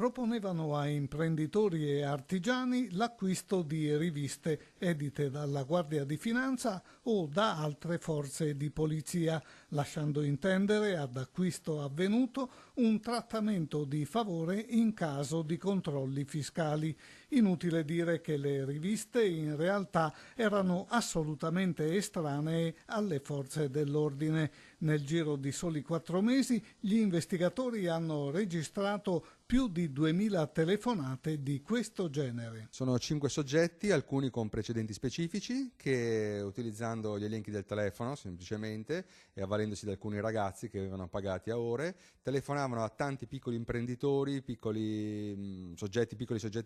proponevano a imprenditori e artigiani l'acquisto di riviste edite dalla Guardia di Finanza o da altre forze di polizia, lasciando intendere ad acquisto avvenuto un trattamento di favore in caso di controlli fiscali. Inutile dire che le riviste in realtà erano assolutamente estranee alle forze dell'ordine. Nel giro di soli 4 mesi gli investigatori hanno registrato più di 2000 telefonate di questo genere. Sono 5 soggetti, alcuni con precedenti specifici, che utilizzando gli elenchi del telefono semplicemente e avvalendosi di alcuni ragazzi che avevano pagati a ore, telefonavano a tanti piccoli imprenditori, piccoli soggetti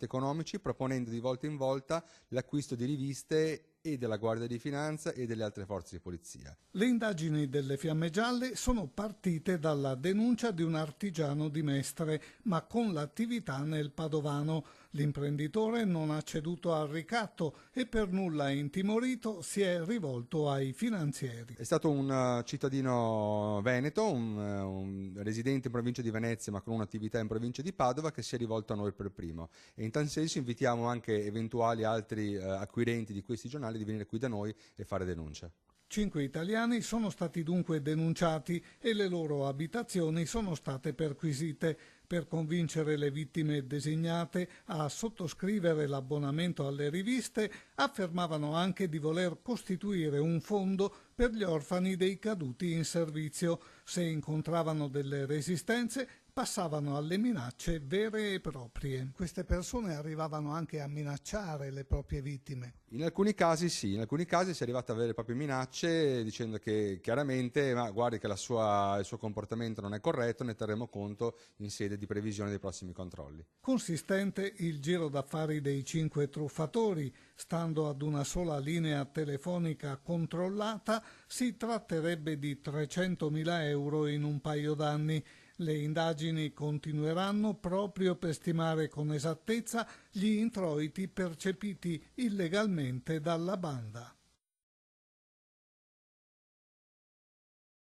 economici, proponendo di volta in volta l'acquisto di riviste e della Guardia di Finanza e delle altre forze di polizia. Le indagini delle Fiamme Gialle sono partite dalla denuncia di un artigiano di Mestre, ma con l'attività nel Padovano. L'imprenditore non ha ceduto al ricatto e per nulla intimorito si è rivolto ai finanzieri. È stato un cittadino veneto, un residente in provincia di Venezia ma con un'attività in provincia di Padova, che si è rivolto a noi per primo, e in tal senso invitiamo anche eventuali altri acquirenti di questi giornali di venire qui da noi e fare denuncia. 5 italiani sono stati dunque denunciati e le loro abitazioni sono state perquisite. Per convincere le vittime designate a sottoscrivere l'abbonamento alle riviste, affermavano anche di voler costituire un fondo per gli orfani dei caduti in servizio. Se incontravano delle resistenze, passavano alle minacce vere e proprie. Queste persone arrivavano anche a minacciare le proprie vittime. In alcuni casi sì, in alcuni casi si è arrivato a avere proprie minacce dicendo che chiaramente ma guardi che il suo comportamento non è corretto, ne terremo conto in sede di previsione dei prossimi controlli. Consistente il giro d'affari dei 5 truffatori. Stando ad una sola linea telefonica controllata, si tratterebbe di 300.000 euro in un paio d'anni. Le indagini continueranno proprio per stimare con esattezza gli introiti percepiti illegalmente dalla banda.